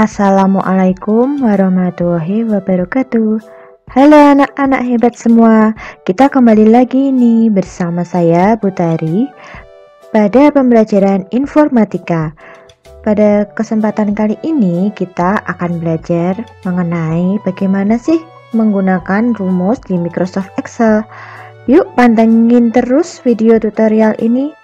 Assalamualaikum warahmatullahi wabarakatuh. Halo anak-anak hebat semua, kita kembali lagi nih bersama saya Butari pada pembelajaran informatika. Pada kesempatan kali ini kita akan belajar mengenai bagaimana sih menggunakan rumus di Microsoft Excel. Yuk pantengin terus video tutorial ini.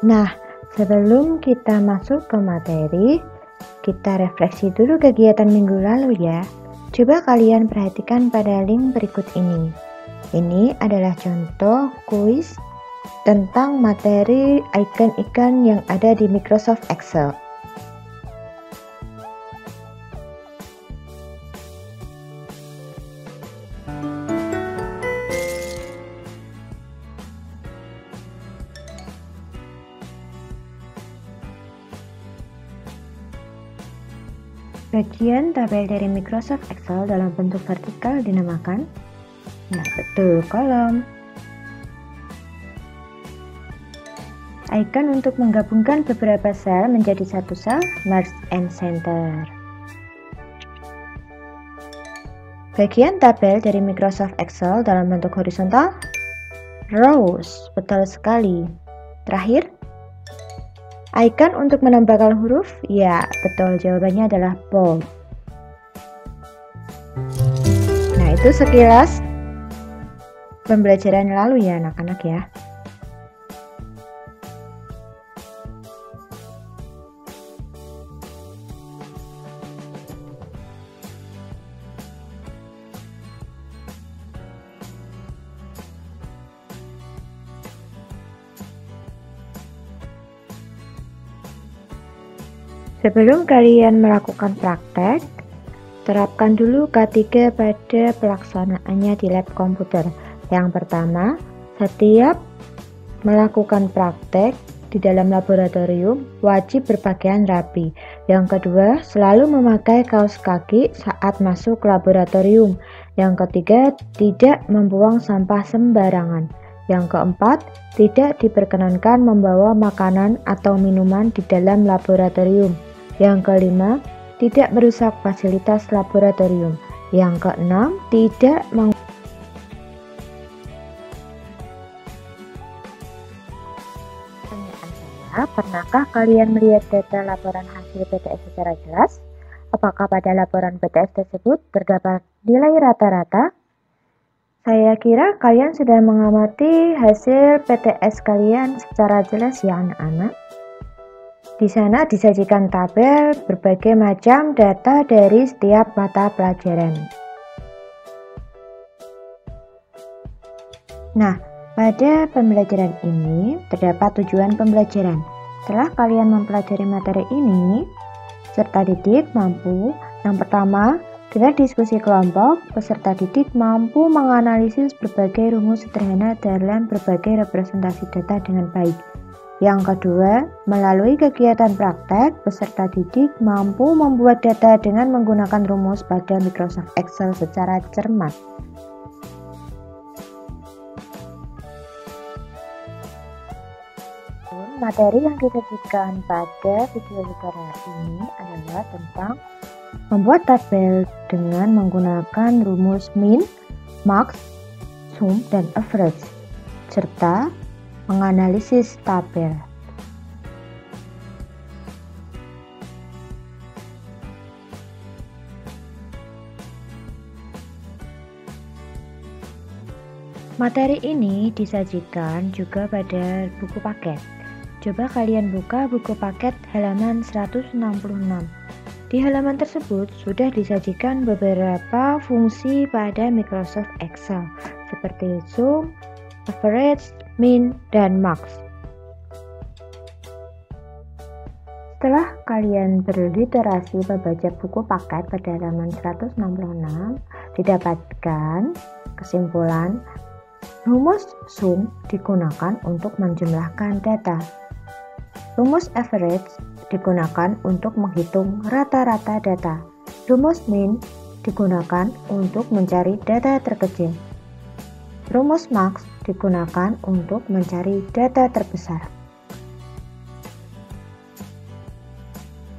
Nah, sebelum kita masuk ke materi, kita refleksi dulu kegiatan minggu lalu ya. Coba kalian perhatikan pada link berikut ini. Ini adalah contoh kuis tentang materi icon-icon yang ada di Microsoft Excel. Bagian tabel dari Microsoft Excel dalam bentuk vertikal dinamakan, nah betul, kolom. Icon untuk menggabungkan beberapa sel menjadi satu sel, merge and center. Bagian tabel dari Microsoft Excel dalam bentuk horizontal, rows, betul sekali. Terakhir, icon untuk menambahkan huruf, ya betul, jawabannya adalah bold. Nah itu sekilas pembelajaran lalu ya anak-anak ya. Sebelum kalian melakukan praktek, terapkan dulu K3 pada pelaksanaannya di lab komputer. Yang pertama, setiap melakukan praktek di dalam laboratorium wajib berpakaian rapi. Yang kedua, selalu memakai kaos kaki saat masuk laboratorium. Yang ketiga, tidak membuang sampah sembarangan. Yang keempat, tidak diperkenankan membawa makanan atau minuman di dalam laboratorium. Yang kelima, tidak merusak fasilitas laboratorium. Yang keenam, tidak Pertanyaan saya, pernahkah kalian melihat data laporan hasil PTS secara jelas? Apakah pada laporan PTS tersebut terdapat nilai rata-rata? Saya kira kalian sudah mengamati hasil PTS kalian secara jelas ya anak-anak. Di sana disajikan tabel berbagai macam data dari setiap mata pelajaran. Nah, pada pembelajaran ini terdapat tujuan pembelajaran. Setelah kalian mempelajari materi ini, peserta didik mampu, yang pertama, dengan diskusi kelompok, peserta didik mampu menganalisis berbagai rumus sederhana dalam berbagai representasi data dengan baik. Yang kedua, melalui kegiatan praktek, peserta didik mampu membuat data dengan menggunakan rumus pada Microsoft Excel secara cermat. Materi yang disajikan pada video tutorial ini adalah tentang membuat tabel dengan menggunakan rumus min, max, sum, dan average, serta menganalisis tabel. Materi ini disajikan juga pada buku paket. Coba kalian buka buku paket halaman 166. Di halaman tersebut sudah disajikan beberapa fungsi pada Microsoft Excel seperti sum, average, min, dan max. Setelah kalian berliterasi membaca buku paket pada halaman 166, didapatkan kesimpulan rumus sum digunakan untuk menjumlahkan data. Rumus average digunakan untuk menghitung rata-rata data. Rumus min digunakan untuk mencari data terkecil. Rumus max digunakan untuk mencari data terbesar.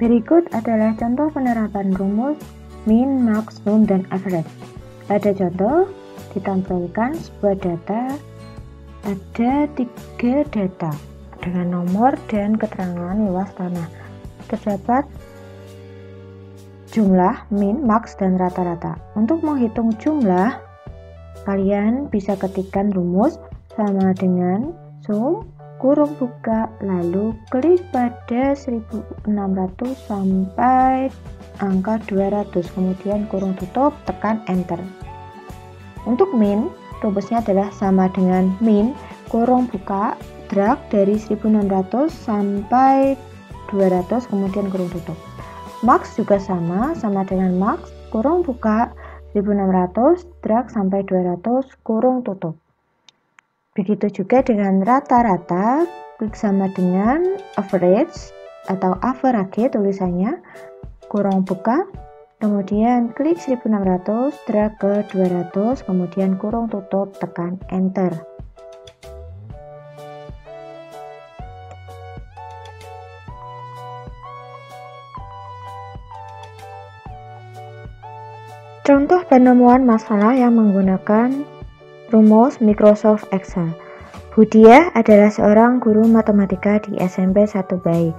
Berikut adalah contoh penerapan rumus min, max, min, dan average. Pada contoh, ditampilkan sebuah data, ada 3 data dengan nomor dan keterangan luas tanah. Terdapat jumlah, min, max, dan rata-rata. Untuk menghitung jumlah, kalian bisa ketikkan rumus sama dengan sum kurung buka, lalu klik pada 1600 sampai angka 200, kemudian kurung tutup, tekan enter. Untuk min, rumusnya adalah sama dengan min kurung buka, drag dari 1600 sampai 200, kemudian kurung tutup. Max juga sama dengan max kurung buka 1600, drag sampai 200, kurung tutup. Begitu juga dengan rata-rata, klik sama dengan average atau average tulisannya, kurung buka, kemudian klik 1600, drag ke 200, kemudian kurung tutup, tekan enter. Contoh penemuan masalah yang menggunakan rumus Microsoft Excel. Budiah adalah seorang guru matematika di SMP 1 Bayi.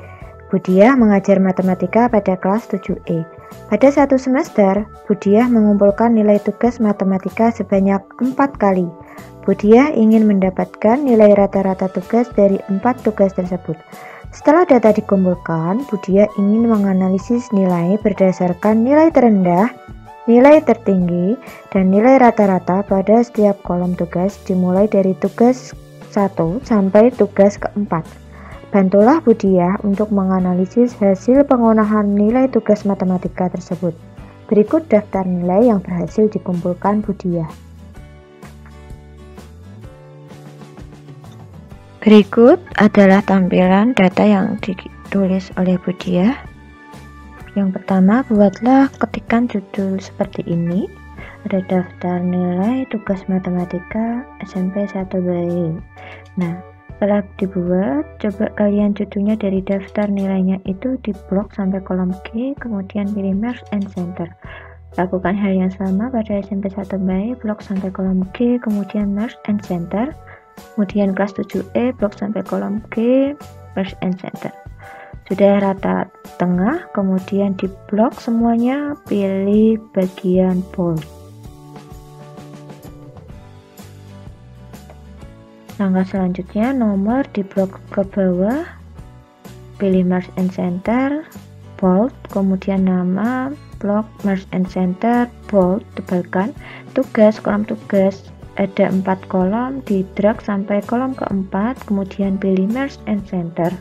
Budiah mengajar matematika pada kelas 7E. Pada satu semester, Budiah mengumpulkan nilai tugas matematika sebanyak 4 kali. Budiah ingin mendapatkan nilai rata-rata tugas dari 4 tugas tersebut. Setelah data dikumpulkan, Budiah ingin menganalisis nilai berdasarkan nilai terendah, nilai tertinggi, dan nilai rata-rata pada setiap kolom tugas dimulai dari tugas 1 sampai tugas keempat. Bantulah Budiah untuk menganalisis hasil pengunahan nilai tugas matematika tersebut. Berikut daftar nilai yang berhasil dikumpulkan Budiah. Berikut adalah tampilan data yang ditulis oleh Budiah. Yang pertama, buatlah ketikan judul seperti ini. Ada daftar nilai tugas matematika SMP 1 Bayi. Nah, setelah dibuat, coba kalian judulnya dari daftar nilainya itu di blok sampai kolom G, kemudian pilih Merge and Center. Lakukan hal yang sama pada SMP 1 Bayi, blok sampai kolom G, kemudian Merge and Center. Kemudian kelas 7E, blok sampai kolom G, Merge and Center. Sudah rata tengah, kemudian di blok semuanya, pilih bagian bold. Langkah selanjutnya, nomor di blok ke bawah, pilih Merge and Center, bold, kemudian nama, blok Merge and Center, bold, tebalkan. Tugas, kolom tugas, ada 4 kolom, di drag sampai kolom keempat, kemudian pilih Merge and Center.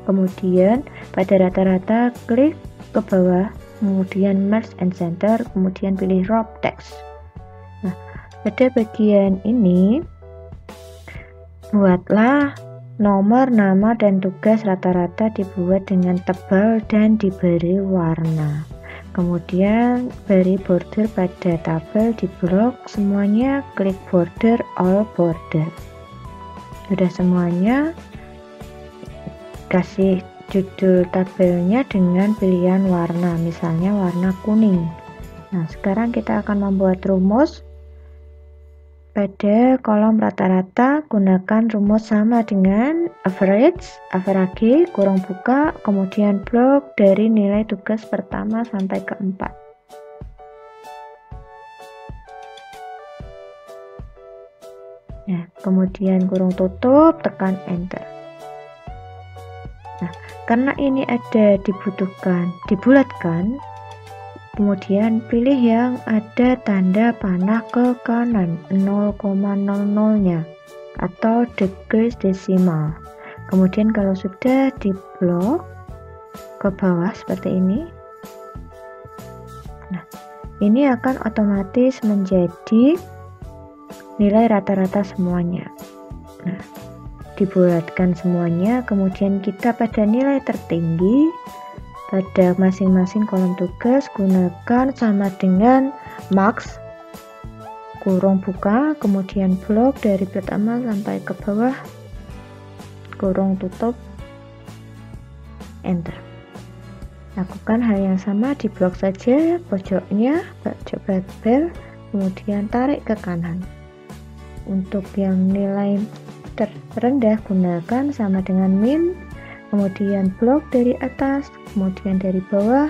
Kemudian pada rata-rata klik ke bawah, kemudian Merge and Center, kemudian pilih Wrap Text. Nah, pada bagian ini buatlah nomor, nama, dan tugas rata-rata dibuat dengan tebal dan diberi warna. Kemudian beri border pada tabel di blok semuanya, klik border all border. Sudah semuanya, kasih judul tabelnya dengan pilihan warna, misalnya warna kuning. Nah, sekarang kita akan membuat rumus. Pada kolom rata-rata, gunakan rumus sama dengan average, kurung buka, kemudian blok dari nilai tugas pertama sampai keempat. Nah, kemudian kurung tutup, tekan enter. Nah, karena ini ada dibulatkan, kemudian pilih yang ada tanda panah ke kanan 0,00-nya atau degrees decimal. Kemudian kalau sudah di blok ke bawah seperti ini, nah ini akan otomatis menjadi nilai rata-rata semuanya. Nah, dibulatkan semuanya, kemudian kita pada nilai tertinggi pada masing-masing kolom tugas gunakan sama dengan max kurung buka, kemudian blok dari pertama sampai ke bawah, kurung tutup, enter. Lakukan hal yang sama di blok saja, pojoknya, pojok barbel, kemudian tarik ke kanan. Untuk yang nilai terendah gunakan sama dengan min, kemudian blok dari atas, kemudian dari bawah,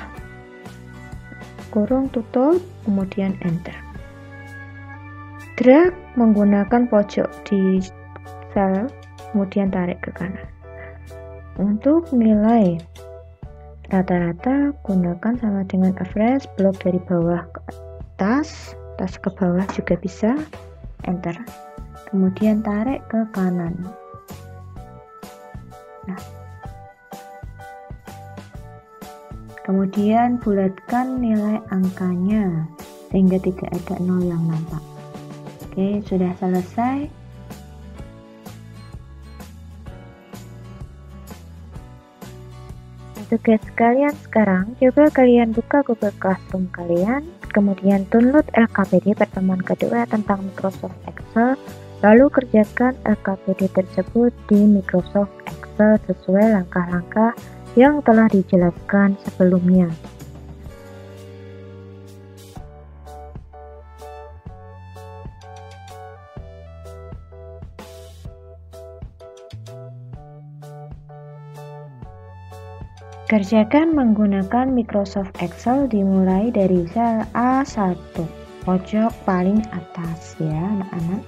kurung tutup, kemudian enter. Drag menggunakan pojok di sel, kemudian tarik ke kanan. Untuk nilai rata-rata gunakan sama dengan average, blok dari bawah ke atas, atas ke bawah juga bisa, enter. Kemudian tarik ke kanan. Nah, kemudian bulatkan nilai angkanya sehingga tidak ada 0 yang nampak. Oke, sudah selesai. Tugas kalian sekarang, coba kalian buka Google Classroom kalian, kemudian download LKPD pertemuan kedua tentang Microsoft Excel, lalu kerjakan LKPD tersebut di Microsoft Excel sesuai langkah-langkah yang telah dijelaskan sebelumnya. Kerjakan menggunakan Microsoft Excel dimulai dari sel A1, pojok paling atas ya anak-anak.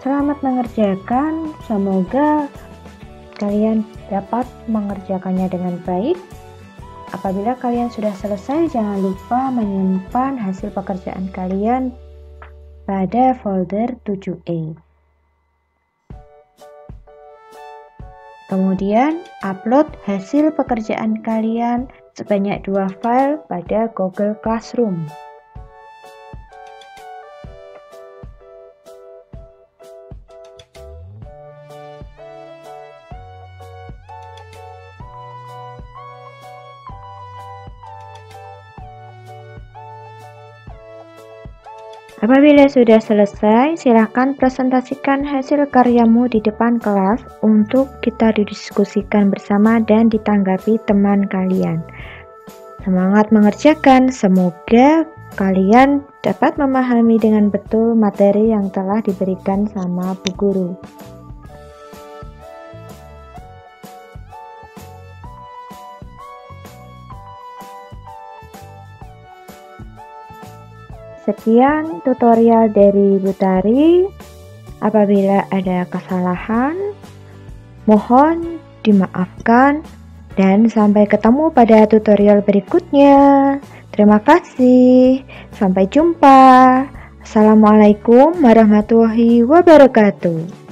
Selamat mengerjakan, semoga kalian dapat mengerjakannya dengan baik. Apabila kalian sudah selesai, jangan lupa menyimpan hasil pekerjaan kalian pada folder 7E. Kemudian, upload hasil pekerjaan kalian sebanyak 2 file pada Google Classroom. Apabila sudah selesai, silakan presentasikan hasil karyamu di depan kelas untuk kita didiskusikan bersama dan ditanggapi teman kalian. Semangat mengerjakan, semoga kalian dapat memahami dengan betul materi yang telah diberikan sama Bu Guru. Sekian tutorial dari Bu Tari. Apabila ada kesalahan, mohon dimaafkan dan sampai ketemu pada tutorial berikutnya. Terima kasih. Sampai jumpa. Assalamualaikum warahmatullahi wabarakatuh.